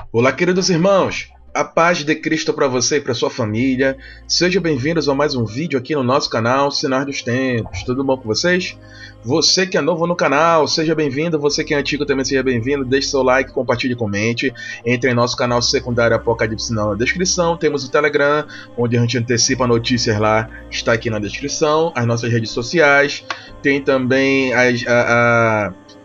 Olá, queridos irmãos, a paz de Cristo para você e para sua família. Sejam bem-vindos a mais um vídeo aqui no nosso canal Sinais dos Tempos. Tudo bom com vocês? Você que é novo no canal, seja bem-vindo. Você que é antigo também seja bem-vindo. Deixe seu like, compartilhe e comente. Entre em nosso canal secundário Apocalipse na descrição. Temos o Telegram, onde a gente antecipa notícias lá. Está aqui na descrição. As nossas redes sociais. Tem também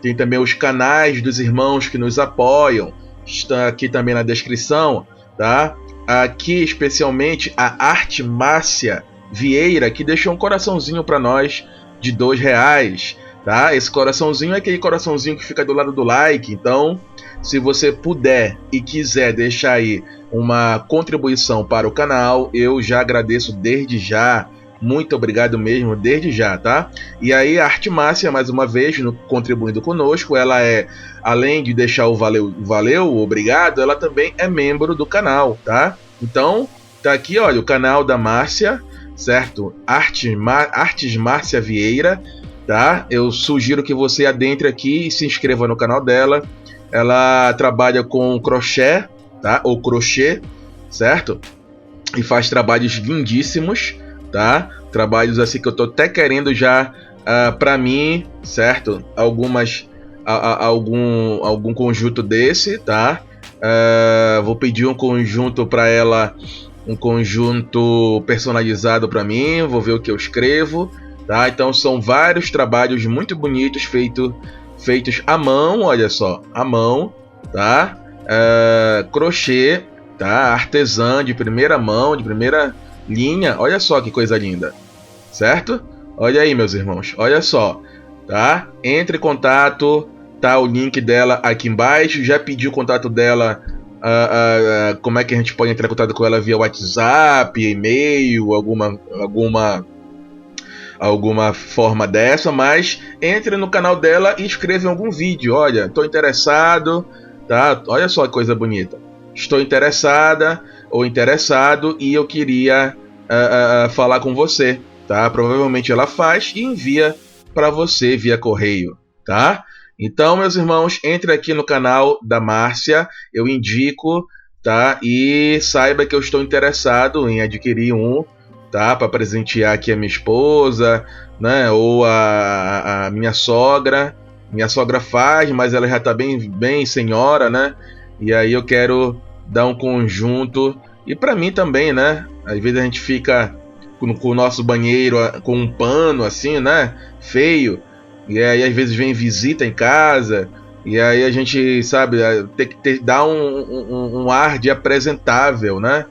tem também os canais dos irmãos que nos apoiam. Está aqui também na descrição, tá? Aqui especialmente a Arte Márcia Vieira, que deixou um coraçãozinho para nós de R$2, tá? Esse coraçãozinho é aquele coraçãozinho que fica do lado do like. Então, se você puder e quiser deixar aí uma contribuição para o canal, eu já agradeço desde já. Muito obrigado mesmo, desde já, tá? E aí a Arte Márcia, mais uma vez, contribuindo conosco, ela é, além de deixar o valeu, obrigado, ela também é membro do canal, tá? Então, tá aqui, olha, o canal da Márcia, certo? Artes Márcia Vieira, tá? Eu sugiro que você adentre aqui e se inscreva no canal dela. Ela trabalha com crochê, tá? Ou crochê, certo? E faz trabalhos lindíssimos, tá? Trabalhos assim que eu tô até querendo já para mim, certo? Algum conjunto desse, tá? Vou pedir um conjunto para ela, um conjunto personalizado para mim. Vou ver o que eu escrevo, tá? Então são vários trabalhos muito bonitos feitos à mão, olha só, à mão, tá? Crochê, tá? Artesã de primeira mão, de primeira linha, olha só que coisa linda, certo? Olha aí, meus irmãos, olha só, tá? Entre em contato, tá o link dela aqui embaixo. Já pedi o contato dela, como é que a gente pode entrar em contato com ela via WhatsApp, e-mail, alguma forma dessa, mas entre no canal dela e escreva algum vídeo. Olha, estou interessado, tá? Olha só que coisa bonita. Estou interessada ou interessado e eu queria falar com você, tá? Provavelmente ela faz e envia para você via correio, tá? Então, meus irmãos, entre aqui no canal da Márcia, eu indico, tá? E saiba que eu estou interessado em adquirir um, tá? Para presentear aqui a minha esposa, né? Ou a minha sogra. Minha sogra faz, mas ela já está bem senhora, né? E aí eu quero dar um conjunto. E para mim também, né? Às vezes a gente fica com o nosso banheiro com um pano assim, né? Feio. E aí às vezes vem visita em casa. E aí a gente, sabe, tem que dar um ar de apresentável, né?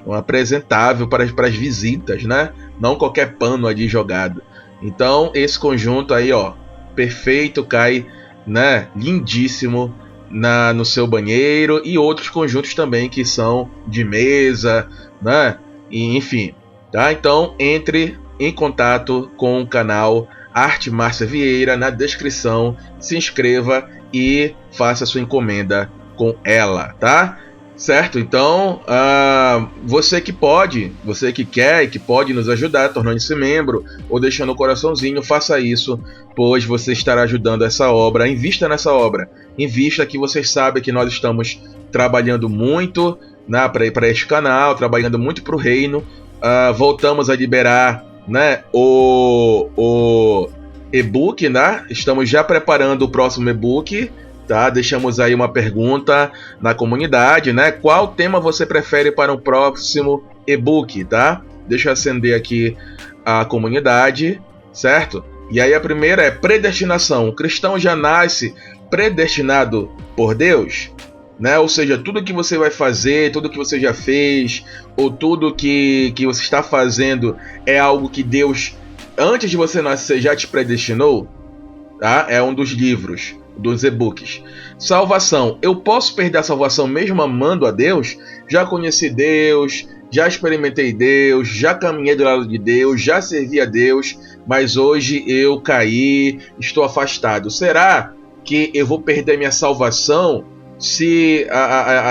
Um apresentável para as visitas, né? Não qualquer pano ali jogado. Então esse conjunto aí, ó, perfeito, cai, né? Lindíssimo no seu banheiro, e outros conjuntos também que são de mesa, né? E, enfim, tá? Então entre em contato com o canal Arte Márcia Vieira na descrição, se inscreva e faça sua encomenda com ela, tá? Certo? Então, você que pode, você que quer e que pode nos ajudar, tornando-se membro ou deixando o coraçãozinho, faça isso, pois você estará ajudando essa obra. Invista nessa obra. Invista, que vocês sabem que nós estamos trabalhando muito, né, para este canal, trabalhando muito para o reino. Voltamos a liberar, né, o e-book, né? Estamos já preparando o próximo e-book. Tá? Deixamos aí uma pergunta na comunidade, né? Qual tema você prefere para o próximo e-book, tá? Deixa eu acender aqui a comunidade, certo? E aí a primeira é predestinação. O cristão já nasce predestinado por Deus, né? Ou seja, tudo que você vai fazer, tudo que você já fez, ou tudo que você está fazendo é algo que Deus, antes de você nascer, já te predestinou, tá? É um dos livros, dos e-books. Salvação. Eu posso perder a salvação mesmo amando a Deus? Já conheci Deus, já experimentei Deus, já caminhei do lado de Deus, já servi a Deus, mas hoje eu caí, estou afastado. Será que eu vou perder minha salvação se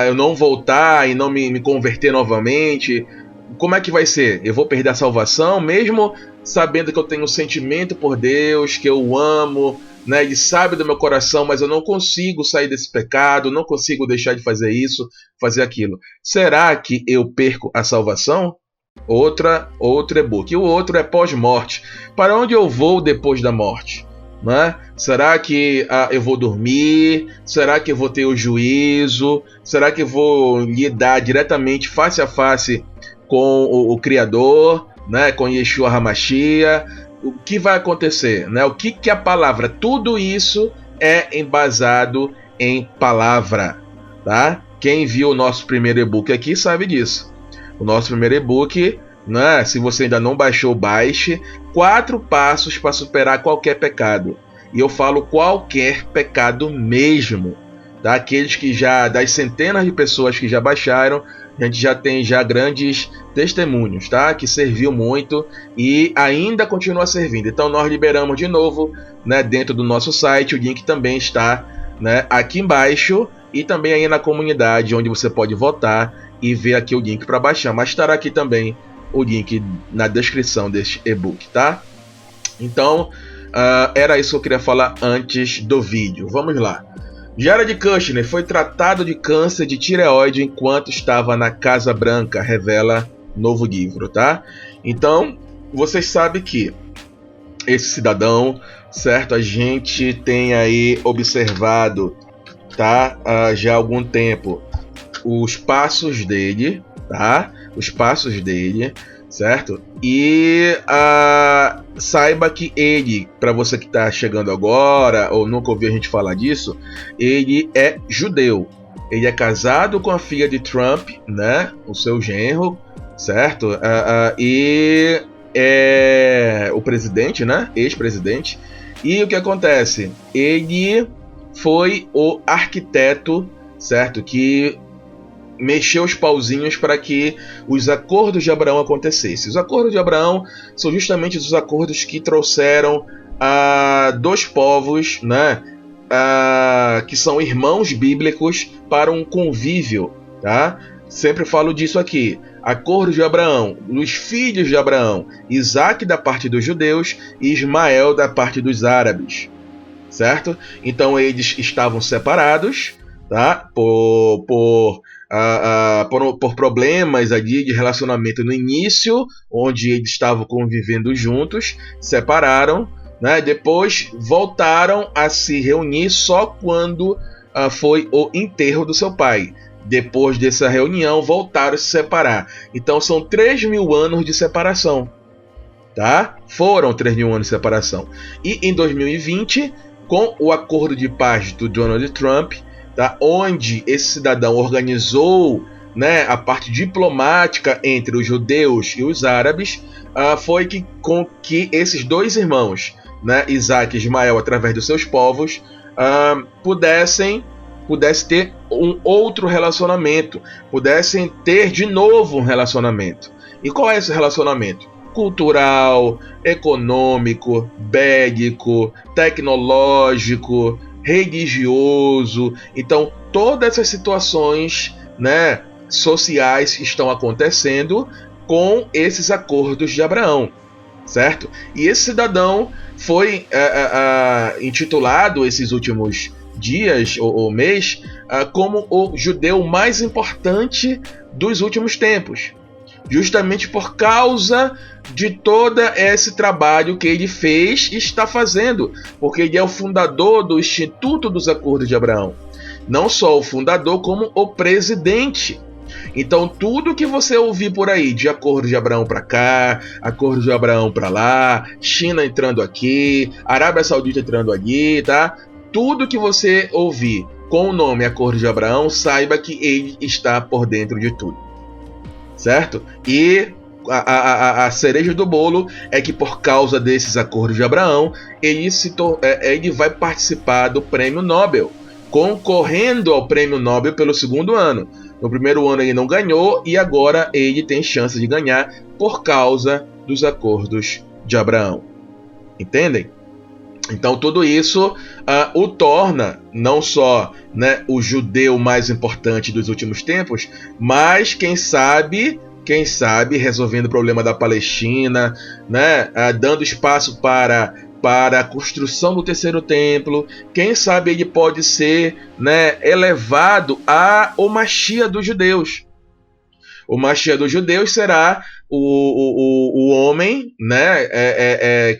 eu não voltar e não me converter novamente? Como é que vai ser? Eu vou perder a salvação mesmo sabendo que eu tenho um sentimento por Deus, que eu amo, né? Ele sabe do meu coração, mas eu não consigo sair desse pecado, não consigo deixar de fazer isso, fazer aquilo. Será que eu perco a salvação? Outro e-book. E o outro é pós-morte. Para onde eu vou depois da morte? Né? Será que eu vou dormir? Será que eu vou ter o juízo? Será que eu vou lidar diretamente, face a face, com o Criador, né? Com Yeshua HaMashiach? O que vai acontecer? Né? O que a palavra? Tudo isso é embasado em palavra. Tá? Quem viu o nosso primeiro e-book aqui sabe disso. O nosso primeiro e-book, né? Se você ainda não baixou, baixe. 4 passos para superar qualquer pecado. E eu falo qualquer pecado mesmo. Tá? Aqueles que das centenas de pessoas que já baixaram, a gente já tem grandes testemunhos, tá? Que serviu muito e ainda continua servindo. Então nós liberamos de novo, né, dentro do nosso site. O link também está, né, aqui embaixo e também aí na comunidade, onde você pode votar e ver aqui o link para baixar. Mas estará aqui também o link na descrição deste e-book, tá? Então, era isso que eu queria falar antes do vídeo. Vamos lá. Jared Kushner foi tratado de câncer de tireoide enquanto estava na Casa Branca, revela novo livro, tá? Então, vocês sabem que esse cidadão, certo? A gente tem aí observado, tá? Já há algum tempo, os passos dele, tá? Os passos dele, certo? E saiba que ele, para você que está chegando agora ou nunca ouviu a gente falar disso, ele é judeu. Ele é casado com a filha de Trump, né? O seu genro, certo? E é o presidente, né? Ex-presidente. E o que acontece? Ele foi o arquiteto, certo? Que mexeu os pauzinhos para que os acordos de Abraão acontecessem. Os acordos de Abraão são justamente os acordos que trouxeram dois povos, né, que são irmãos bíblicos, para um convívio. Tá? Sempre falo disso aqui. Acordo de Abraão, os filhos de Abraão, Isaac da parte dos judeus e Ismael da parte dos árabes. Certo? Então eles estavam separados, tá? Por problemas ali de relacionamento no início, onde eles estavam convivendo juntos, separaram, né? Depois voltaram a se reunir só quando foi o enterro do seu pai. Depois dessa reunião, voltaram a se separar. Então são 3.000 anos de separação. Tá? Foram 3.000 anos de separação. E em 2020, com o acordo de paz do Donald Trump, tá? Onde esse cidadão organizou, né, a parte diplomática entre os judeus e os árabes, foi com que esses dois irmãos, né, Isaac e Ismael, através dos seus povos, pudessem ter um outro relacionamento, pudessem ter de novo um relacionamento. E qual é esse relacionamento? Cultural, econômico, bélico, tecnológico, religioso. Então todas essas situações, né, sociais estão acontecendo com esses acordos de Abraão, certo? E esse cidadão foi intitulado esses últimos dias ou mês como o judeu mais importante dos últimos tempos, justamente por causa de todo esse trabalho que ele fez e está fazendo, porque ele é o fundador do Instituto dos Acordos de Abraão. Não só o fundador, como o presidente. Então tudo que você ouvir por aí de acordo de Abraão para cá, acordo de Abraão para lá, China entrando aqui, Arábia Saudita entrando ali, tá? Tudo que você ouvir com o nome Acordo de Abraão, saiba que ele está por dentro de tudo. Certo? E a cereja do bolo é que por causa desses acordos de Abraão, ele vai participar do Prêmio Nobel, concorrendo ao Prêmio Nobel pelo segundo ano. No primeiro ano ele não ganhou e agora ele tem chance de ganhar por causa dos acordos de Abraão. Entendem? Então tudo isso o torna não só, né, o judeu mais importante dos últimos tempos, mas quem sabe resolvendo o problema da Palestina, né, dando espaço para para a construção do terceiro templo. Quem sabe ele pode ser, né, elevado ao Mashiach dos judeus. O Mashiach dos judeus será o homem, né,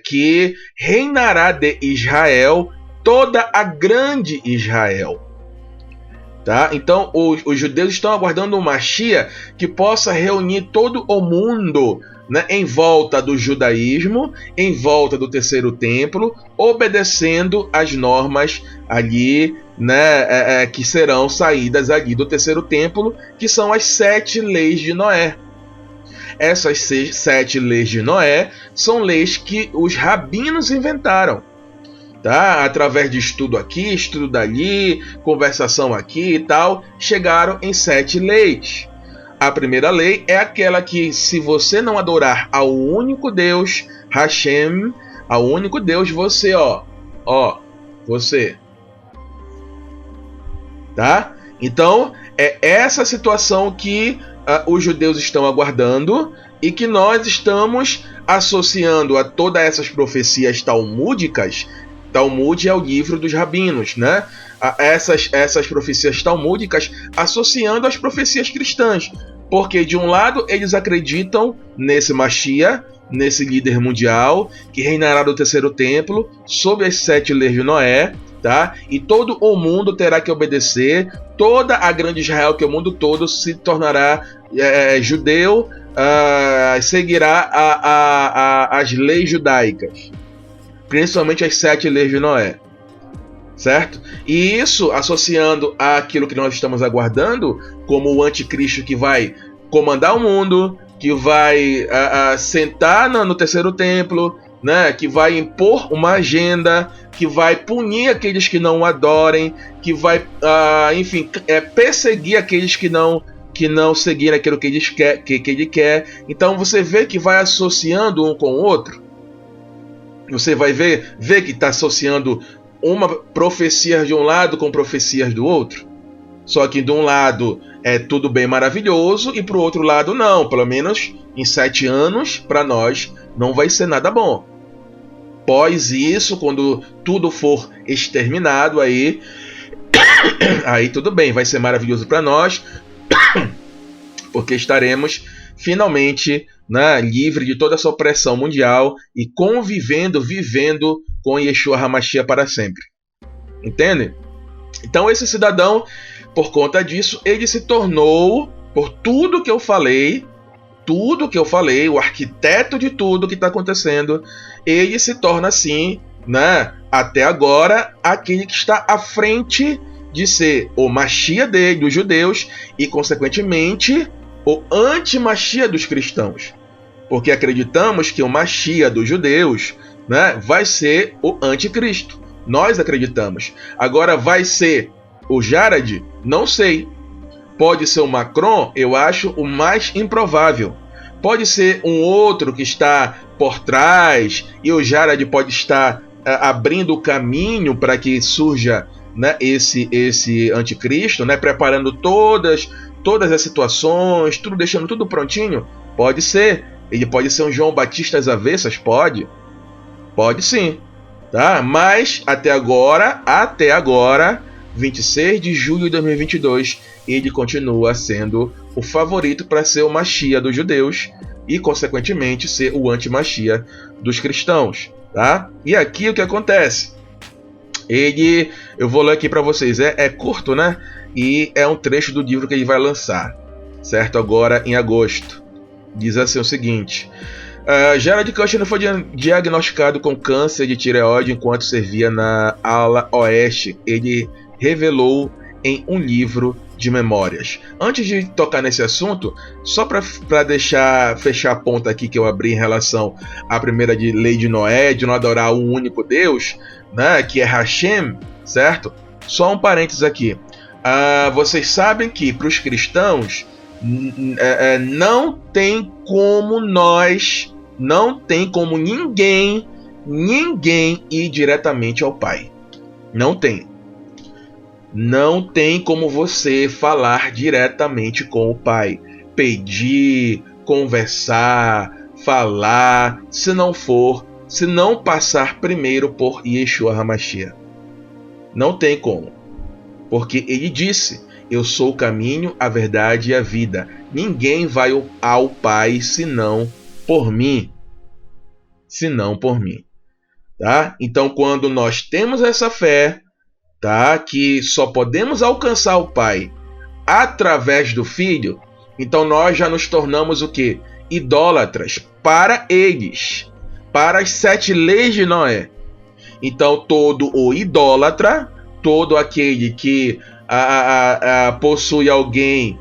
que reinará de Israel, toda a grande Israel. Tá? Então os judeus estão aguardando um Mashiach que possa reunir todo o mundo, né, em volta do judaísmo, em volta do terceiro templo, obedecendo as normas ali, né, que serão saídas ali do terceiro templo, que são as 7 leis de Noé. Essas 7 leis de Noé são leis que os rabinos inventaram. Tá? Através de estudo aqui, estudo dali, conversação aqui e tal, chegaram em 7 leis. A primeira lei é aquela que, se você não adorar ao único Deus, Hashem, ao único Deus, você, você. Tá? Então, é essa situação que os judeus estão aguardando e que nós estamos associando a todas essas profecias talmúdicas. Talmud é o livro dos rabinos, né? Essas profecias talmúdicas associando às profecias cristãs. Porque, de um lado, eles acreditam nesse Mashiach, nesse líder mundial, que reinará do terceiro templo, sob as 7 leis de Noé, tá? E todo o mundo terá que obedecer, toda a grande Israel, que é o mundo todo, se tornará judeu, seguirá as leis judaicas. Principalmente as 7 leis de Noé, certo? E isso associando àquilo que nós estamos aguardando, como o anticristo que vai comandar o mundo, que vai sentar no terceiro templo, né? Que vai impor uma agenda, que vai punir aqueles que não o adorem, que vai, perseguir aqueles que não seguirem aquilo que ele quer. Então você vê que vai associando um com o outro. Você vai ver que está associando uma profecia de um lado com profecias do outro. Só que de um lado é tudo bem maravilhoso e para o outro lado não. Pelo menos em 7 anos, para nós, não vai ser nada bom. Após isso, quando tudo for exterminado, aí tudo bem, vai ser maravilhoso para nós, porque estaremos finalmente, né, livre de toda essa opressão mundial e vivendo com Yeshua HaMashiach para sempre. Entende? Então esse cidadão, por conta disso, ele se tornou, por tudo que eu falei, o arquiteto de tudo que está acontecendo, ele se torna assim, né, até agora, aquele que está à frente de ser o Mashiach dos judeus e, consequentemente, o anti-Mashiach dos cristãos. Porque acreditamos que o Mashiach dos judeus, né, vai ser o anticristo. Nós acreditamos. Agora, vai ser o Jared? Não sei. Pode ser o Macron? Eu acho o mais improvável. Pode ser um outro que está por trás e o Jared pode estar abrindo o caminho para que surja, né, esse anticristo, né, preparando todas as situações, deixando tudo prontinho. Pode ser. Ele pode ser um João Batista às avessas? Pode sim, tá? Mas até agora, 26 de julho de 2022, ele continua sendo o favorito para ser o Mashiach dos judeus e, consequentemente, ser o anti-Mashiach dos cristãos, tá? E aqui o que acontece? Eu vou ler aqui para vocês, é curto, né? E é um trecho do livro que ele vai lançar, certo? Agora em agosto. Diz assim o seguinte: Jared Kushner foi diagnosticado com câncer de tireoide enquanto servia na ala oeste. Ele revelou em um livro de memórias. Antes de tocar nesse assunto, só para fechar a ponta aqui que eu abri em relação à primeira lei de Noé, de não adorar um único Deus, né, que é Hashem, certo? Só um parênteses aqui. Vocês sabem que para os cristãos não tem como ninguém ir diretamente ao Pai. Não tem como você falar diretamente com o Pai, pedir, conversar, falar, se não for se não passar primeiro por Yeshua HaMashiach. Não tem como. Porque ele disse: eu sou o caminho, a verdade e a vida. Ninguém vai ao Pai senão por mim. Senão por mim. Tá? Então, quando nós temos essa fé, tá, que só podemos alcançar o Pai através do Filho, então nós já nos tornamos o quê? Idólatras para eles, para as 7 leis de Noé. Então, todo o idólatra, todo aquele que possui alguém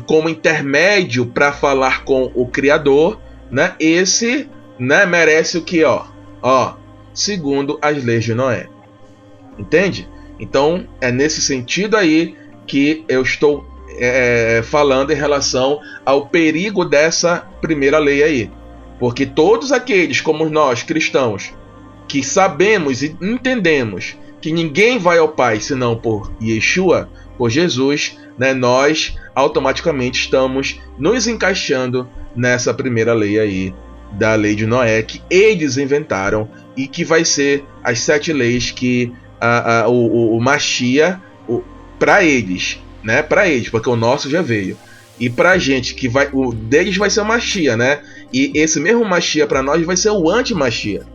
como intermédio para falar com o Criador, né, esse, né, merece o que? Segundo as leis de Noé. Entende? Então, é nesse sentido aí que eu estou falando em relação ao perigo dessa primeira lei aí. Porque todos aqueles, como nós, cristãos, que sabemos e entendemos que ninguém vai ao Pai senão por Yeshua, por Jesus, né, nós automaticamente estamos nos encaixando nessa primeira lei aí, da lei de Noé, que eles inventaram e que vai ser as 7 leis que o Mashiach, para eles, né, para eles, porque o nosso já veio. E pra gente, que vai, o deles vai ser o Mashiach, né? E esse mesmo Mashiach para nós vai ser o anti-Mashiach.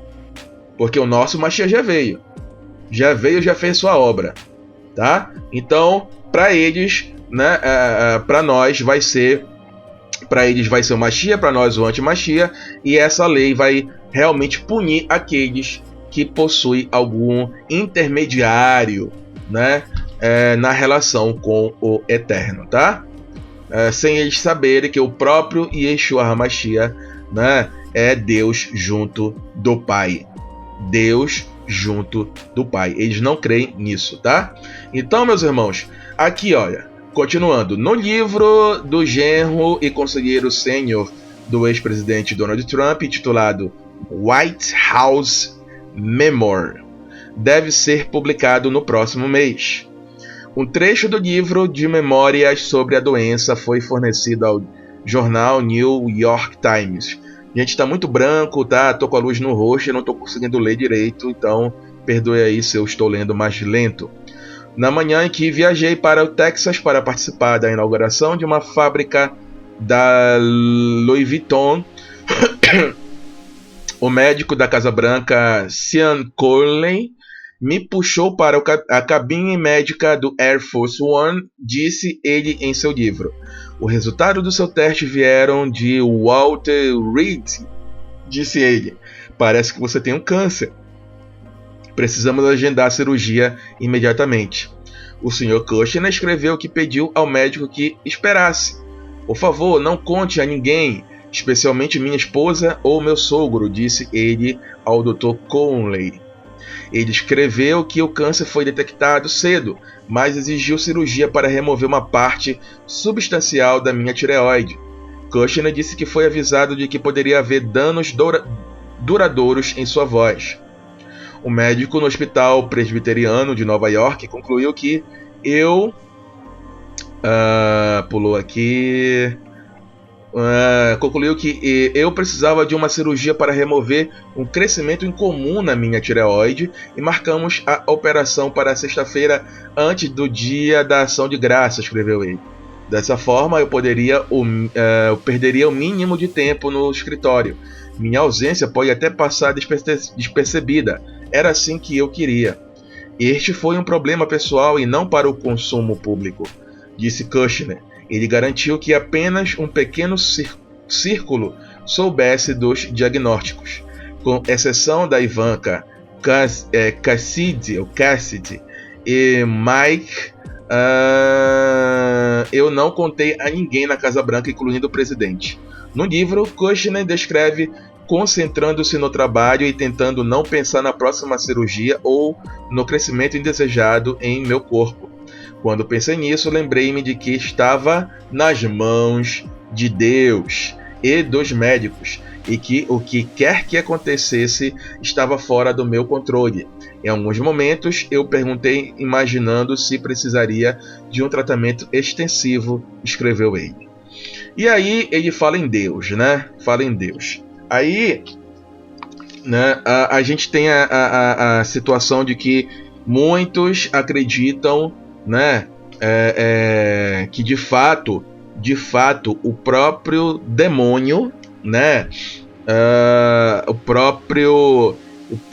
Porque o nosso Mashiach já veio. Já fez sua obra, tá? Então, para eles, né, para nós vai ser, para eles vai ser o Mashiach, para nós o anti-Mashiach, e essa lei vai realmente punir aqueles que possuem algum intermediário, né, na relação com o Eterno, tá? Sem eles saberem que o próprio Yeshua HaMashiach, né, é Deus junto do Pai. Deus junto do Pai. Eles não creem nisso, tá? Então, meus irmãos, aqui, olha, continuando, no livro do genro e conselheiro sênior do ex-presidente Donald Trump, intitulado White House Memoir, deve ser publicado no próximo mês. Um trecho do livro de memórias sobre a doença foi fornecido ao jornal New York Times. Gente, tá muito branco, tá? Tô com a luz no rosto e não tô conseguindo ler direito, então perdoe aí se eu estou lendo mais lento. Na manhã em que viajei para o Texas para participar da inauguração de uma fábrica da Louis Vuitton, o médico da Casa Branca, Sean Conley, me puxou para a cabine médica do Air Force One, disse ele em seu livro. O resultado do seu teste vieram de Walter Reed, disse ele. Parece que você tem um câncer. Precisamos agendar a cirurgia imediatamente. O Sr. Kushner escreveu que pediu ao médico que esperasse. Por favor, não conte a ninguém, especialmente minha esposa ou meu sogro, disse ele ao Dr. Conley. Ele escreveu que o câncer foi detectado cedo, mas exigiu cirurgia para remover uma parte substancial da minha tireoide. Kushner disse que foi avisado de que poderia haver danos duradouros em sua voz. O médico no Hospital Presbiteriano de Nova York concluiu que eu precisava de uma cirurgia para remover um crescimento incomum na minha tireoide e marcamos a operação para sexta-feira antes do dia da ação de graça, escreveu ele. Dessa forma, eu perderia o mínimo de tempo no escritório. Minha ausência pode até passar despercebida. Era assim que eu queria. Este foi um problema pessoal e não para o consumo público, disse Kushner. Ele garantiu que apenas um pequeno círculo soubesse dos diagnósticos. Com exceção da Ivanka, Cassidy e Mike, eu não contei a ninguém na Casa Branca, incluindo o presidente. No livro, Kushner descreve concentrando-se no trabalho e tentando não pensar na próxima cirurgia ou no crescimento indesejado em meu corpo. Quando pensei nisso, lembrei-me de que estava nas mãos de Deus e dos médicos, e que o que quer que acontecesse estava fora do meu controle. Em alguns momentos, eu perguntei, imaginando se precisaria de um tratamento extensivo, escreveu ele. E aí ele fala em Deus, né? Fala em Deus. Aí né, a gente tem a situação de que muitos acreditam, né, que de fato o próprio demônio, né,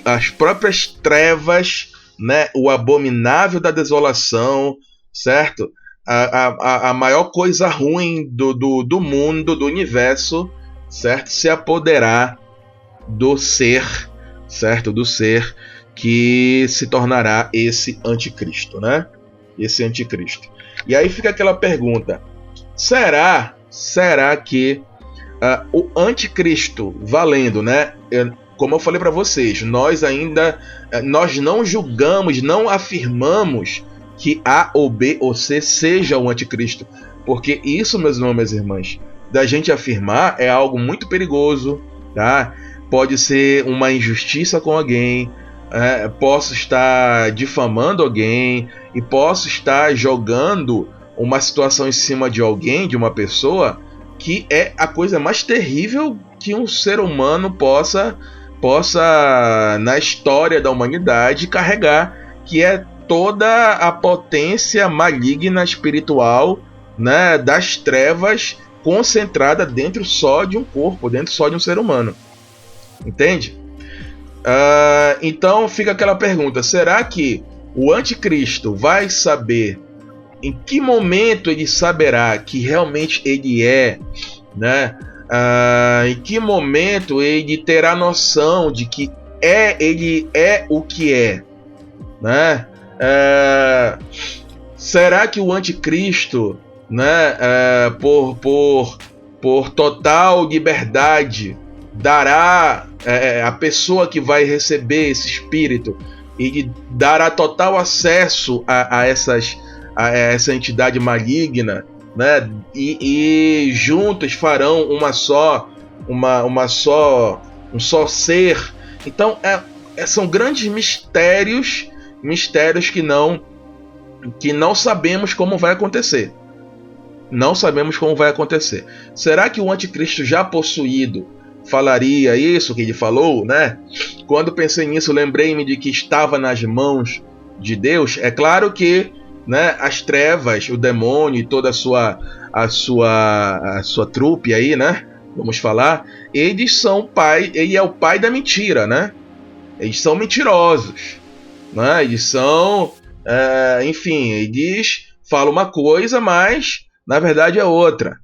as próprias trevas, né, o abominável da desolação, certo? A maior coisa ruim do mundo, do universo, certo? Se apoderar do ser, certo? Do ser que se tornará esse anticristo, né? Esse anticristo. E aí fica aquela pergunta: será que o anticristo valendo, né? Como eu falei para vocês, nós não julgamos, não afirmamos que A ou B ou C seja o anticristo, porque isso, meus irmãos e minhas irmãs, da gente afirmar é algo muito perigoso, tá? Pode ser uma injustiça com alguém, posso estar difamando alguém e posso estar jogando uma situação em cima de alguém, de uma pessoa, que é a coisa mais terrível que um ser humano possa na história da humanidade carregar, que é toda a potência maligna espiritual, né, das trevas concentrada dentro só de um corpo, dentro só de um ser humano. Entende? Então fica aquela pergunta: será que o anticristo vai saber, em que momento ele saberá que realmente ele é, né? Em que momento ele terá noção de que ele é o que é, né? Será que o anticristo, né, por total liberdade, dará a pessoa que vai receber esse espírito, e dará total acesso a essa entidade maligna, né? E juntos farão um só ser. Então são grandes mistérios que não sabemos como vai acontecer. Não sabemos como vai acontecer. Será que o anticristo já possuído falaria isso que ele falou, né? Quando pensei nisso, lembrei-me de que estava nas mãos de Deus. É claro que, né, as trevas, o demônio e toda a sua trupe aí, né? Vamos falar, ele é o pai da mentira, né? Eles são mentirosos, né? Eles são, enfim, eles falam uma coisa, mas na verdade é outra,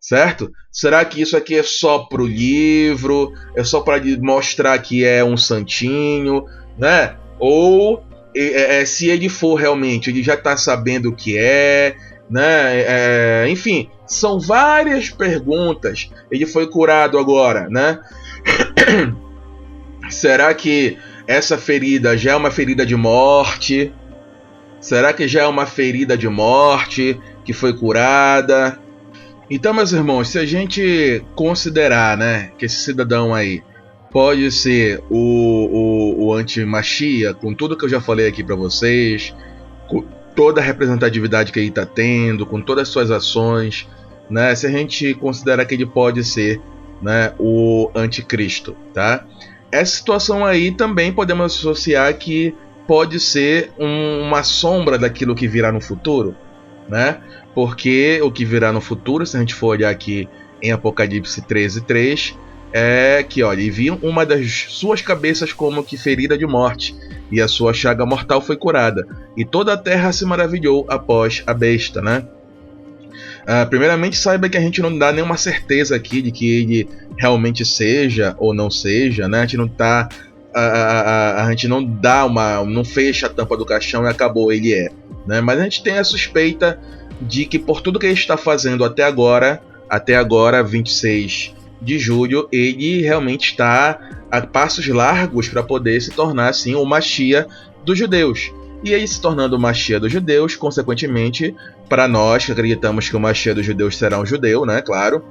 certo? Será que isso aqui é só pro livro? É só para mostrar que é um santinho, né? Ou se ele for realmente, ele já está sabendo o que é, né? Enfim, são várias perguntas. Ele foi curado agora, né? Será que essa ferida já é uma ferida de morte? Será que já é uma ferida de morte que foi curada? Então, meus irmãos, se a gente considerar, né, que esse cidadão aí pode ser o anti-Machia, com tudo que eu já falei aqui para vocês, com toda a representatividade que ele está tendo, com todas as suas ações, né, se a gente considerar que ele pode ser, né, o anticristo, tá? Essa situação aí também podemos associar que pode ser uma sombra daquilo que virá no futuro, né? Porque o que virá no futuro, se a gente for olhar aqui em Apocalipse 13:3, é que, olha, e viu uma das suas cabeças como que ferida de morte, e a sua chaga mortal foi curada, e toda a terra se maravilhou após a besta, né? Primeiramente, saiba que a gente não dá nenhuma certeza aqui de que ele realmente seja ou não seja, né? A gente não tá, a gente não dá não fecha a tampa do caixão e acabou, ele é, né? Mas a gente tem a suspeita de que por tudo que ele está fazendo até agora, 26 de julho, ele realmente está a passos largos para poder se tornar assim o Machia dos judeus. E ele se tornando o Machia dos judeus, consequentemente, para nós que acreditamos que o Machia dos judeus será um judeu, né? Claro.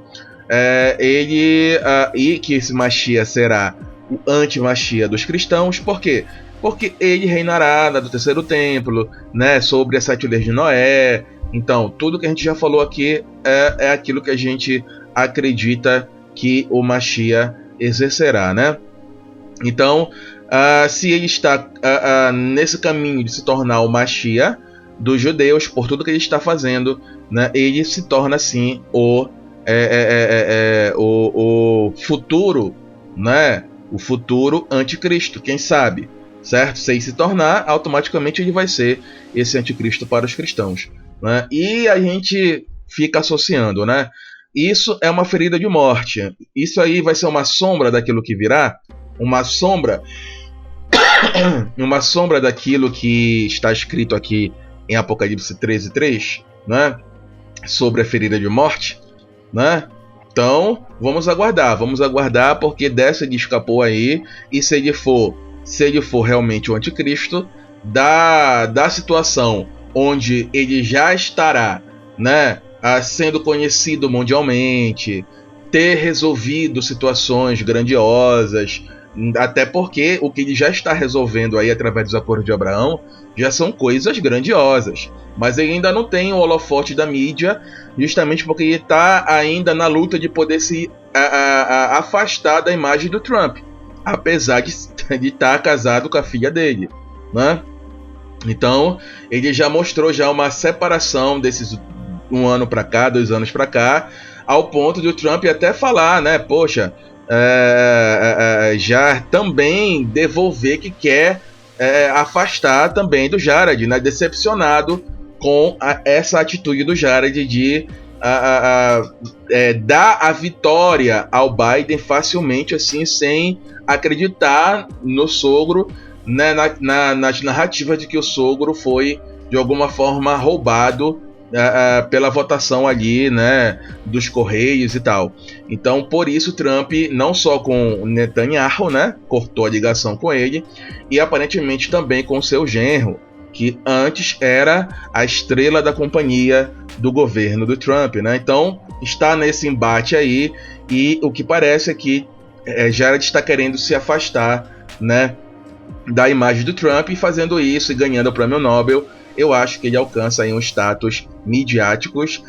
E que esse Machia será o anti-Machia dos cristãos. Por quê? Porque ele reinará do terceiro templo, né? Sobre as 7 leis de Noé. Então, tudo que a gente já falou aqui é aquilo que a gente acredita que o Machia exercerá, né? Então, se ele está nesse caminho de se tornar o Mashiach dos judeus, por tudo que ele está fazendo, né, ele se torna assim o futuro, né, o futuro anticristo, quem sabe, certo? Se ele se tornar, automaticamente ele vai ser esse anticristo para os cristãos, né? E a gente fica associando, né? Isso é uma ferida de morte. Isso aí vai ser uma sombra daquilo que virá, uma sombra daquilo que está escrito aqui em Apocalipse 13:3, né? Sobre a ferida de morte, né? Então, vamos aguardar, porque dessa ele escapou aí, e se ele for realmente o anticristo, da situação onde ele já estará, né, sendo conhecido mundialmente, ter resolvido situações grandiosas, até porque o que ele já está resolvendo aí através dos acordos de Abraão já são coisas grandiosas, mas ele ainda não tem o holofote da mídia, justamente porque ele está ainda na luta de poder se afastar da imagem do Trump, apesar de estar casado com a filha dele, né? Então ele já mostrou já uma separação desses 1 ano para cá, 2 anos para cá, ao ponto de o Trump até falar, né? Poxa, já também devolver que quer afastar também do Jared, né? Decepcionado com essa atitude do Jared de dar a vitória ao Biden facilmente, assim, sem acreditar no sogro, né? Nas narrativas de que o sogro foi de alguma forma roubado pela votação ali, né, dos Correios e tal. Então, por isso, Trump, não só com Netanyahu, né, cortou a ligação com ele, e aparentemente também com seu genro, que antes era a estrela da companhia do governo do Trump, né? Então, está nesse embate aí, e o que parece é que Jared está querendo se afastar, né, da imagem do Trump, e fazendo isso e ganhando o prêmio Nobel, eu acho que ele alcança aí um status midiáticos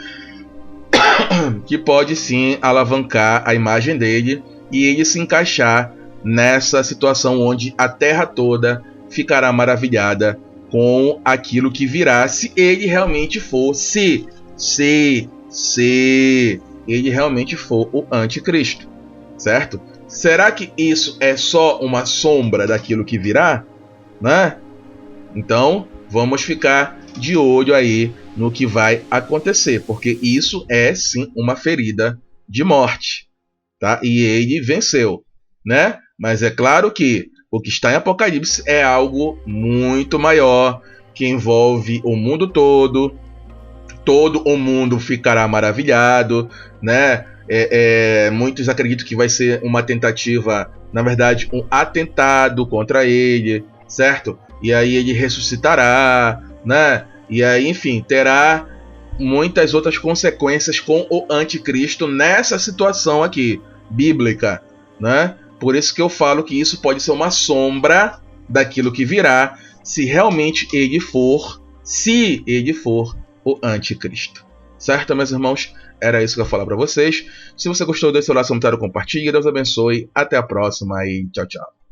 que pode sim alavancar a imagem dele e ele se encaixar nessa situação onde a Terra toda ficará maravilhada com aquilo que virá, se ele realmente for, se ele realmente for o anticristo, certo? Será que isso é só uma sombra daquilo que virá, né? Então, vamos ficar de olho aí no que vai acontecer, porque isso é sim uma ferida de morte, tá? E ele venceu, né? Mas é claro que o que está em Apocalipse é algo muito maior, que envolve o mundo todo o mundo ficará maravilhado, né? Muitos acreditam que vai ser uma tentativa, na verdade, um atentado contra ele, certo? E aí ele ressuscitará, né? E aí, enfim, terá muitas outras consequências com o anticristo nessa situação aqui, bíblica, né? Por isso que eu falo que isso pode ser uma sombra daquilo que virá, se realmente ele for, o anticristo. Certo, meus irmãos? Era isso que eu ia falar para vocês. Se você gostou, deixe seu like, comentário, compartilhe. Deus abençoe. Até a próxima e tchau, tchau.